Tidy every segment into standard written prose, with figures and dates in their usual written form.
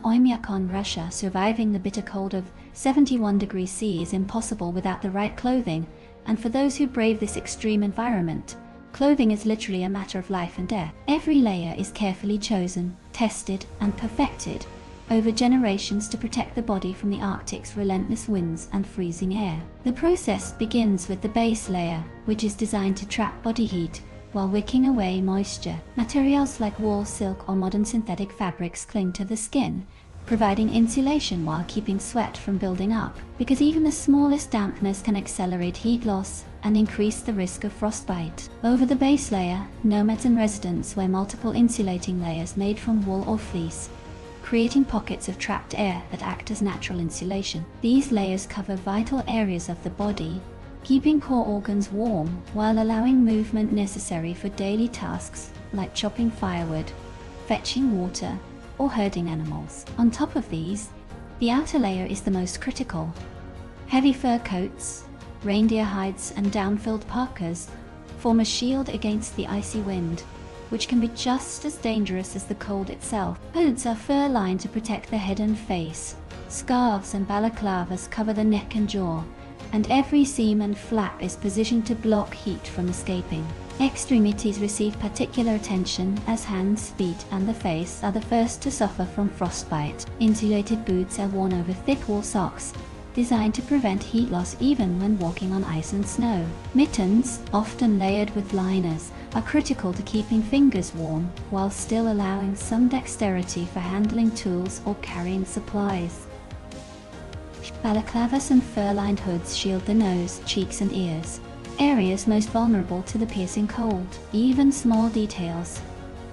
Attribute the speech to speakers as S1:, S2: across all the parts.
S1: Oymyakon, Russia, surviving the bitter cold of 71 degrees C is impossible without the right clothing, and for those who brave this extreme environment, clothing is literally a matter of life and death. Every layer is carefully chosen, tested, and perfected over generations to protect the body from the Arctic's relentless winds and freezing air. The process begins with the base layer, which is designed to trap body heat while wicking away moisture. Materials like wool, silk, or modern synthetic fabrics cling to the skin, providing insulation while keeping sweat from building up, because even the smallest dampness can accelerate heat loss and increase the risk of frostbite. Over the base layer, nomads and residents wear multiple insulating layers made from wool or fleece, creating pockets of trapped air that act as natural insulation. These layers cover vital areas of the body, keeping core organs warm while allowing movement necessary for daily tasks like chopping firewood, fetching water, or herding animals. On top of these, the outer layer is the most critical. Heavy fur coats, reindeer hides, and down-filled parkas form a shield against the icy wind, which can be just as dangerous as the cold itself. Hoods are fur-lined to protect the head and face. Scarves and balaclavas cover the neck and jaw, and every seam and flap is positioned to block heat from escaping. Extremities receive particular attention as hands, feet, and the face are the first to suffer from frostbite. Insulated boots are worn over thick wool socks, designed to prevent heat loss even when walking on ice and snow. Mittens, often layered with liners, are critical to keeping fingers warm while still allowing some dexterity for handling tools or carrying supplies. Balaclavas and fur-lined hoods shield the nose, cheeks, and ears, areas most vulnerable to the piercing cold. Even small details,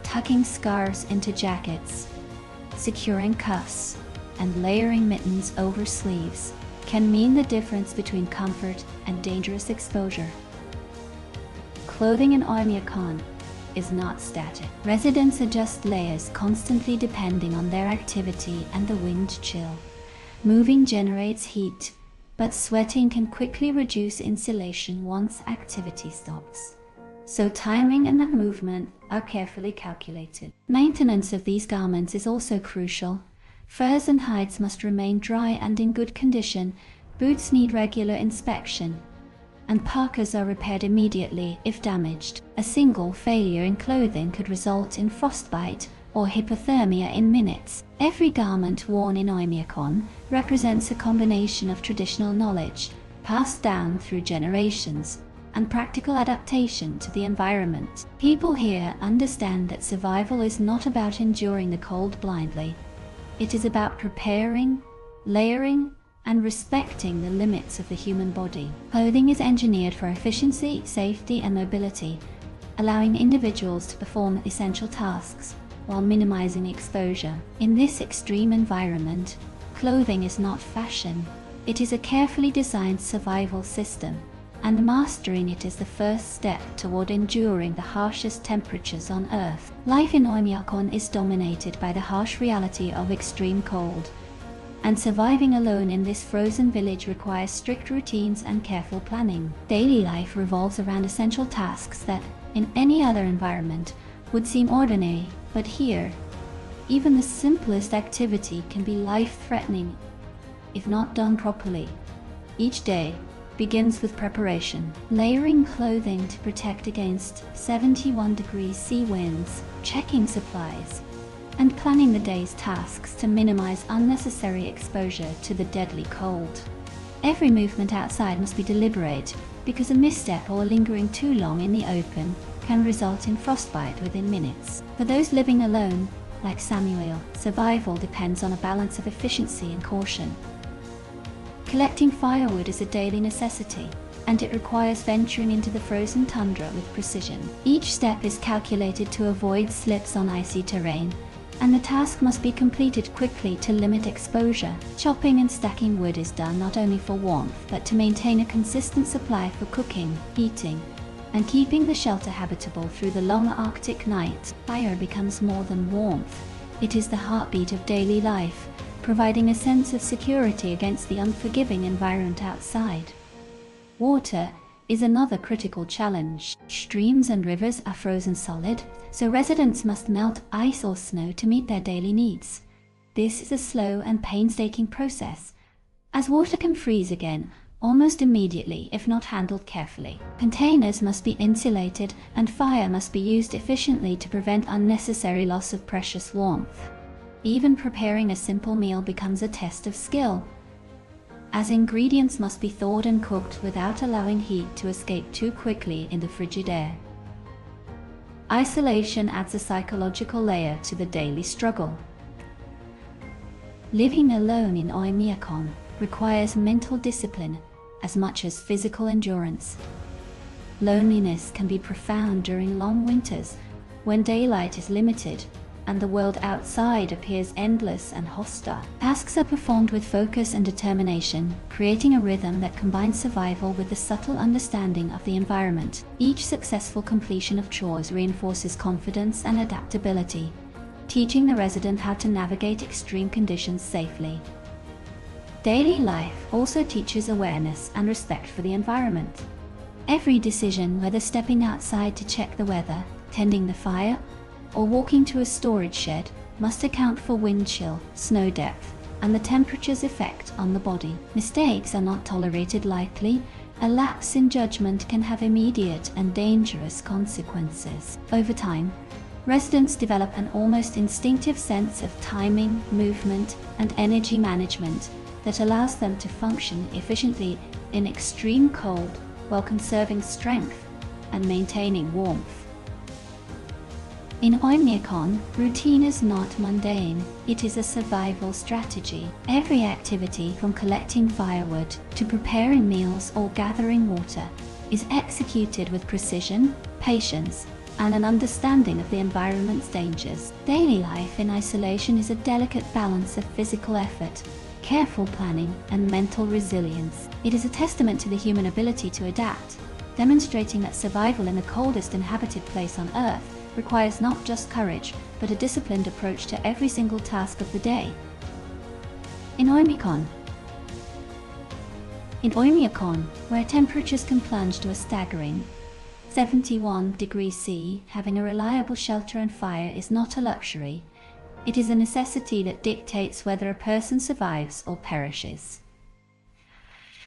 S1: tucking scarves into jackets, securing cuffs, and layering mittens over sleeves, can mean the difference between comfort and dangerous exposure. Clothing in Oymyakon is not static. Residents adjust layers constantly depending on their activity and the wind chill. Moving generates heat, but sweating can quickly reduce insulation once activity stops. So timing and movement are carefully calculated. Maintenance of these garments is also crucial. Furs and hides must remain dry and in good condition, boots need regular inspection, and parkas are repaired immediately if damaged. A single failure in clothing could result in frostbite or hypothermia in minutes. Every garment worn in Oymyakon represents a combination of traditional knowledge, passed down through generations, and practical adaptation to the environment. People here understand that survival is not about enduring the cold blindly. It is about preparing, layering, and respecting the limits of the human body. Clothing is engineered for efficiency, safety, and mobility, allowing individuals to perform essential tasks while minimizing exposure. In this extreme environment, clothing is not fashion. It is a carefully designed survival system, and mastering it is the first step toward enduring the harshest temperatures on Earth. Life in Oymyakon is dominated by the harsh reality of extreme cold, and surviving alone in this frozen village requires strict routines and careful planning. Daily life revolves around essential tasks that, in any other environment, would seem ordinary, but here, even the simplest activity can be life-threatening if not done properly. Each day begins with preparation, layering clothing to protect against 71 degrees C winds, checking supplies, and planning the day's tasks to minimize unnecessary exposure to the deadly cold. Every movement outside must be deliberate, because a misstep or lingering too long in the open can result in frostbite within minutes. For those living alone, like Samuel, survival depends on a balance of efficiency and caution. Collecting firewood is a daily necessity, and it requires venturing into the frozen tundra with precision. Each step is calculated to avoid slips on icy terrain, and the task must be completed quickly to limit exposure. Chopping and stacking wood is done not only for warmth, but to maintain a consistent supply for cooking, heating, and keeping the shelter habitable through the long Arctic night. Fire becomes more than warmth. It is the heartbeat of daily life, providing a sense of security against the unforgiving environment outside. Water is another critical challenge. Streams and rivers are frozen solid, so residents must melt ice or snow to meet their daily needs. This is a slow and painstaking process, as water can freeze again almost immediately if not handled carefully. Containers must be insulated and fire must be used efficiently to prevent unnecessary loss of precious warmth. Even preparing a simple meal becomes a test of skill, as ingredients must be thawed and cooked without allowing heat to escape too quickly in the frigid air. Isolation adds a psychological layer to the daily struggle. Living alone in Oymyakon requires mental discipline as much as physical endurance. Loneliness can be profound during long winters, when daylight is limited and the world outside appears endless and hostile. Tasks are performed with focus and determination, creating a rhythm that combines survival with the subtle understanding of the environment. Each successful completion of chores reinforces confidence and adaptability, teaching the resident how to navigate extreme conditions safely. Daily life also teaches awareness and respect for the environment. Every decision, whether stepping outside to check the weather, tending the fire, or walking to a storage shed, must account for wind chill, snow depth, and the temperature's effect on the body. Mistakes are not tolerated lightly. A lapse in judgment can have immediate and dangerous consequences. Over time, residents develop an almost instinctive sense of timing, movement, and energy management that allows them to function efficiently in extreme cold while conserving strength and maintaining warmth. In Oymyakon, routine is not mundane, it is a survival strategy. Every activity, from collecting firewood to preparing meals or gathering water, is executed with precision, patience, and an understanding of the environment's dangers. Daily life in isolation is a delicate balance of physical effort, careful planning, and mental resilience. It is a testament to the human ability to adapt, demonstrating that survival in the coldest inhabited place on Earth requires not just courage, but a disciplined approach to every single task of the day. In Oymyakon, where temperatures can plunge to a staggering 71 degrees C, having a reliable shelter and fire is not a luxury. It is a necessity that dictates whether a person survives or perishes.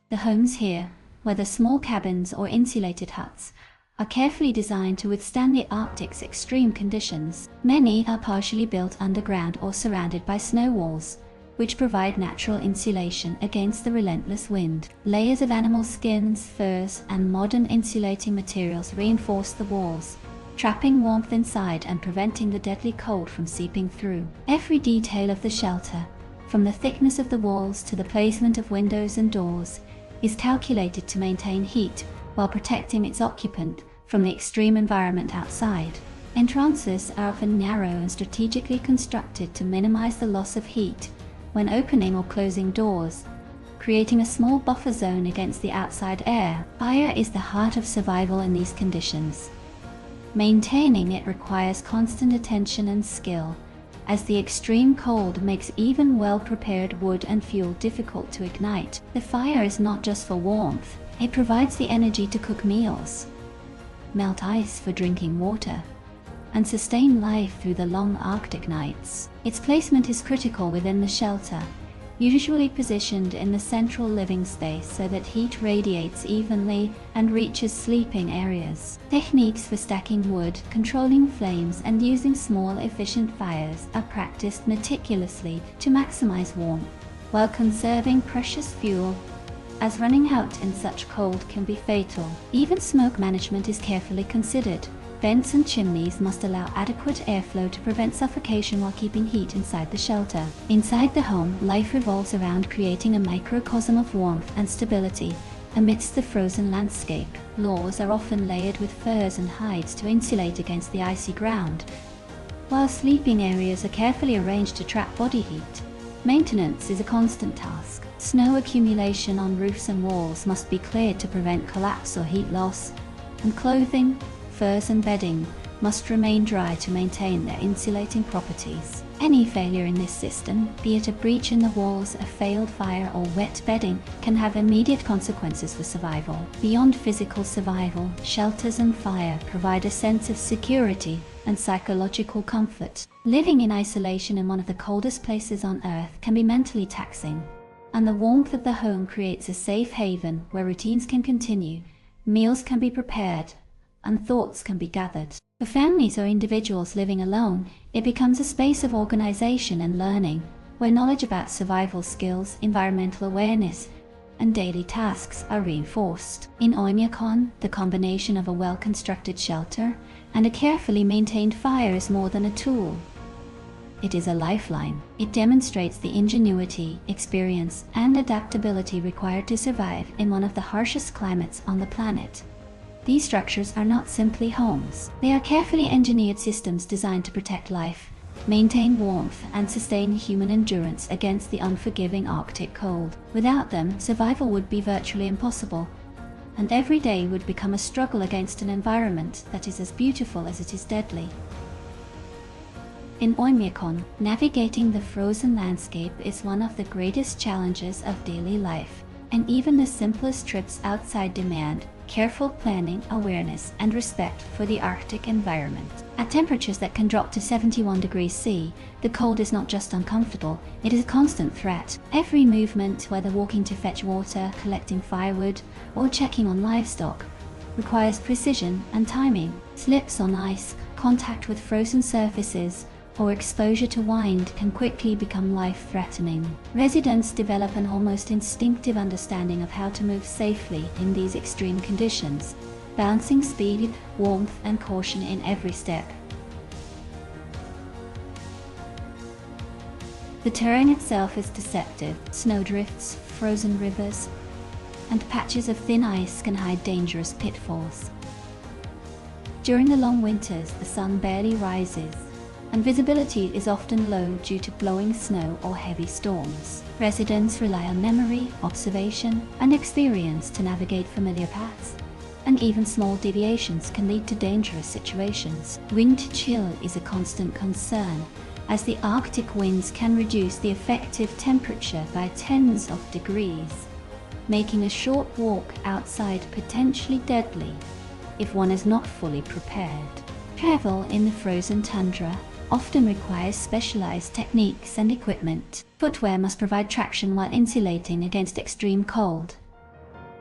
S1: The homes here, whether small cabins or insulated huts, are carefully designed to withstand the Arctic's extreme conditions. Many are partially built underground or surrounded by snow walls, which provide natural insulation against the relentless wind. Layers of animal skins, furs, and modern insulating materials reinforce the walls, trapping warmth inside and preventing the deadly cold from seeping through. Every detail of the shelter, from the thickness of the walls to the placement of windows and doors, is calculated to maintain heat while protecting its occupant from the extreme environment outside. Entrances are often narrow and strategically constructed to minimize the loss of heat when opening or closing doors, creating a small buffer zone against the outside air. Fire is the heart of survival in these conditions. Maintaining it requires constant attention and skill, as the extreme cold makes even well-prepared wood and fuel difficult to ignite. The fire is not just for warmth, it provides the energy to cook meals, melt ice for drinking water, and sustain life through the long Arctic nights. Its placement is critical within the shelter, usually positioned in the central living space so that heat radiates evenly and reaches sleeping areas. Techniques for stacking wood, controlling flames, and using small, efficient fires are practiced meticulously to maximize warmth, while conserving precious fuel, as running out in such cold can be fatal. Even smoke management is carefully considered. Vents and chimneys must allow adequate airflow to prevent suffocation while keeping heat inside the shelter. Inside the home, life revolves around creating a microcosm of warmth and stability amidst the frozen landscape. Floors are often layered with furs and hides to insulate against the icy ground, while sleeping areas are carefully arranged to trap body heat. Maintenance is a constant task. Snow accumulation on roofs and walls must be cleared to prevent collapse or heat loss, and clothing, furs and bedding must remain dry to maintain their insulating properties. Any failure in this system, be it a breach in the walls, a failed fire, or wet bedding, can have immediate consequences for survival. Beyond physical survival, shelters and fire provide a sense of security and psychological comfort. Living in isolation in one of the coldest places on Earth can be mentally taxing, and the warmth of the home creates a safe haven where routines can continue, meals can be prepared, and thoughts can be gathered. For families or individuals living alone, it becomes a space of organization and learning, where knowledge about survival skills, environmental awareness, and daily tasks are reinforced. In Oymyakon, the combination of a well-constructed shelter and a carefully maintained fire is more than a tool. It is a lifeline. It demonstrates the ingenuity, experience, and adaptability required to survive in one of the harshest climates on the planet. These structures are not simply homes. They are carefully engineered systems designed to protect life, maintain warmth, and sustain human endurance against the unforgiving Arctic cold. Without them, survival would be virtually impossible, and every day would become a struggle against an environment that is as beautiful as it is deadly. In Oymyakon, navigating the frozen landscape is one of the greatest challenges of daily life, and even the simplest trips outside demand careful planning, awareness, and respect for the Arctic environment. At temperatures that can drop to 71 degrees C, the cold is not just uncomfortable, it is a constant threat. Every movement, whether walking to fetch water, collecting firewood, or checking on livestock, requires precision and timing. Slips on ice, contact with frozen surfaces, or exposure to wind can quickly become life-threatening. Residents develop an almost instinctive understanding of how to move safely in these extreme conditions, balancing speed, warmth, and caution in every step. The terrain itself is deceptive. Snowdrifts, frozen rivers, and patches of thin ice can hide dangerous pitfalls. During the long winters, the sun barely rises, and visibility is often low due to blowing snow or heavy storms. Residents rely on memory, observation, and experience to navigate familiar paths, and even small deviations can lead to dangerous situations. Wind chill is a constant concern, as the Arctic winds can reduce the effective temperature by tens of degrees, making a short walk outside potentially deadly if one is not fully prepared. Travel in the frozen tundra often requires specialized techniques and equipment. Footwear must provide traction while insulating against extreme cold,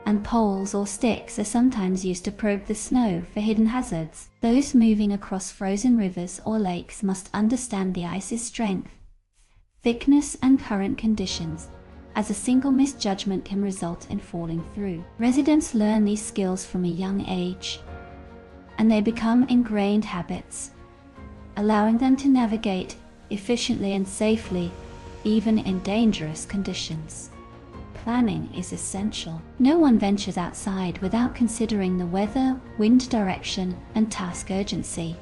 S1: and poles or sticks are sometimes used to probe the snow for hidden hazards. Those moving across frozen rivers or lakes must understand the ice's strength, thickness, and current conditions, as a single misjudgment can result in falling through. Residents learn these skills from a young age, and they become ingrained habits, allowing them to navigate efficiently and safely, even in dangerous conditions. Planning is essential. No one ventures outside without considering the weather, wind direction, and task urgency.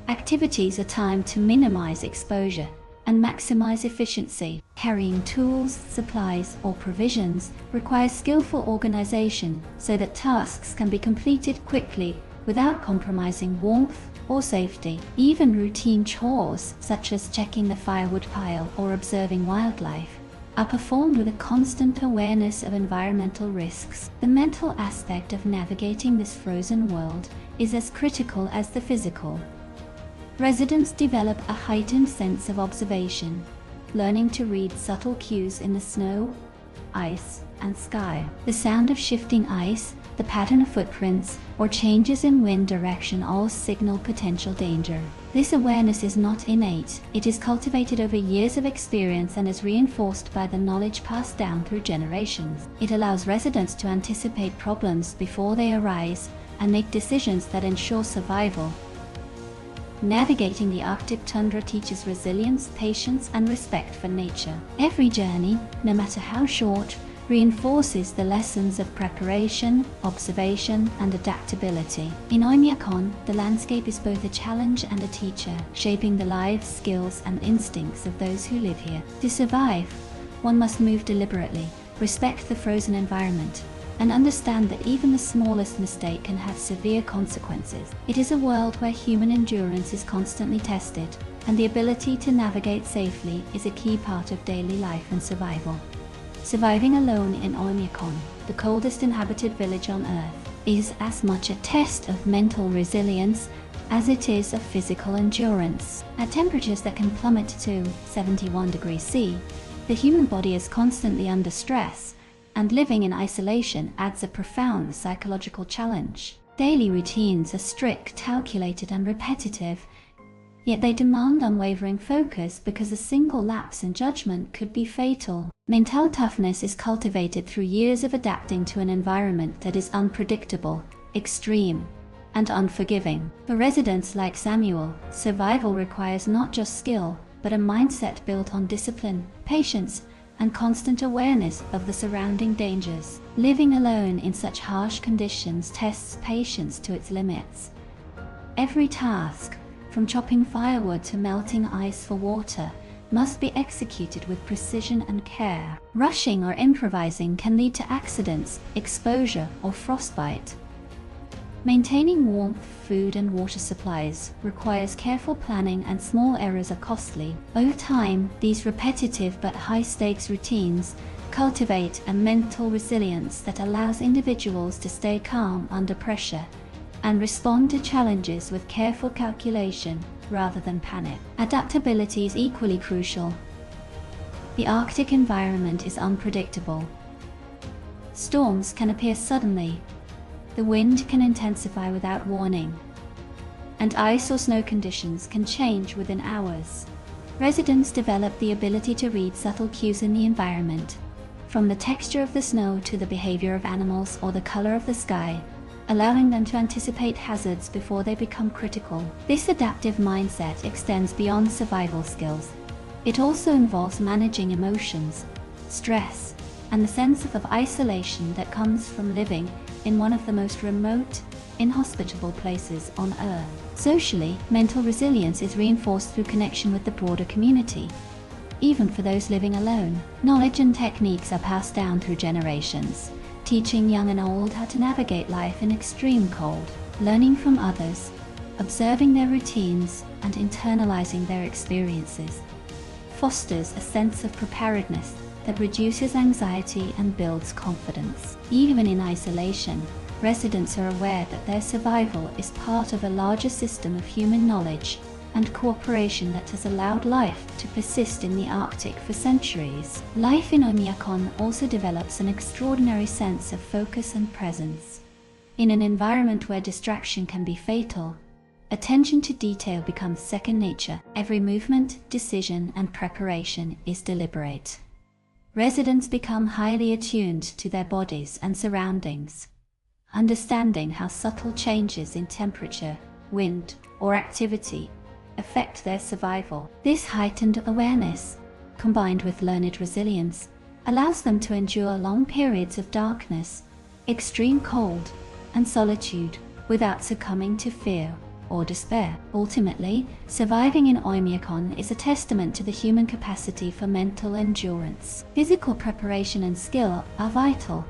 S1: Activities are timed to minimize exposure and maximize efficiency. Carrying tools, supplies, or provisions requires skillful organization so that tasks can be completed quickly without compromising warmth or safety. Even routine chores, such as checking the firewood pile or observing wildlife, are performed with a constant awareness of environmental risks. The mental aspect of navigating this frozen world is as critical as the physical. Residents develop a heightened sense of observation, learning to read subtle cues in the snow, ice, and sky. The sound of shifting ice, the pattern of footprints, or changes in wind direction all signal potential danger. This awareness is not innate. It is cultivated over years of experience and is reinforced by the knowledge passed down through generations. It allows residents to anticipate problems before they arise and make decisions that ensure survival. Navigating the Arctic tundra teaches resilience, patience, and respect for nature. Every journey, no matter how short, reinforces the lessons of preparation, observation, and adaptability. In Oymyakon, the landscape is both a challenge and a teacher, shaping the lives, skills, and instincts of those who live here. To survive, one must move deliberately, respect the frozen environment, and understand that even the smallest mistake can have severe consequences. It is a world where human endurance is constantly tested, and the ability to navigate safely is a key part of daily life and survival. Surviving alone in Oymyakon, the coldest inhabited village on Earth, is as much a test of mental resilience as it is of physical endurance. At temperatures that can plummet to 71 degrees C, the human body is constantly under stress, and living in isolation adds a profound psychological challenge. Daily routines are strict, calculated, and repetitive, yet they demand unwavering focus because a single lapse in judgment could be fatal. Mental toughness is cultivated through years of adapting to an environment that is unpredictable, extreme, and unforgiving. For residents like Samuel, survival requires not just skill, but a mindset built on discipline, patience, and constant awareness of the surrounding dangers. Living alone in such harsh conditions tests patience to its limits. Every task, from chopping firewood to melting ice for water, must be executed with precision and care. Rushing or improvising can lead to accidents, exposure, or frostbite. Maintaining warmth, food, and water supplies requires careful planning, and small errors are costly. Over time, these repetitive but high-stakes routines cultivate a mental resilience that allows individuals to stay calm under pressure and respond to challenges with careful calculation rather than panic. Adaptability is equally crucial. The Arctic environment is unpredictable. Storms can appear suddenly, the wind can intensify without warning, and ice or snow conditions can change within hours. Residents develop the ability to read subtle cues in the environment, from the texture of the snow to the behavior of animals or the color of the sky, allowing them to anticipate hazards before they become critical. This adaptive mindset extends beyond survival skills. It also involves managing emotions, stress, and the sense of isolation that comes from living in one of the most remote, inhospitable places on Earth. Socially, mental resilience is reinforced through connection with the broader community. Even for those living alone, knowledge and techniques are passed down through generations, teaching young and old how to navigate life in extreme cold. Learning from others, observing their routines, and internalizing their experiences fosters a sense of preparedness that reduces anxiety and builds confidence. Even in isolation, residents are aware that their survival is part of a larger system of human knowledge and cooperation that has allowed life to persist in the Arctic for centuries. Life in Oymyakon also develops an extraordinary sense of focus and presence. In an environment where distraction can be fatal, attention to detail becomes second nature. Every movement, decision, and preparation is deliberate. Residents become highly attuned to their bodies and surroundings, understanding how subtle changes in temperature, wind, or activity affect their survival. This heightened awareness, combined with learned resilience, allows them to endure long periods of darkness, extreme cold, and solitude without succumbing to fear or despair. Ultimately, surviving in Oymyakon is a testament to the human capacity for mental endurance. Physical preparation and skill are vital,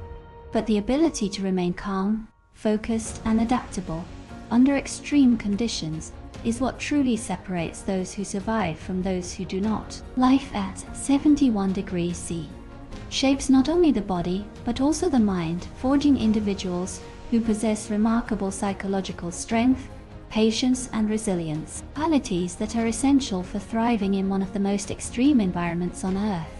S1: but the ability to remain calm, focused, and adaptable under extreme conditions is what truly separates those who survive from those who do not. Life at 71 degrees C shapes not only the body, but also the mind, forging individuals who possess remarkable psychological strength, patience, and resilience, qualities that are essential for thriving in one of the most extreme environments on Earth.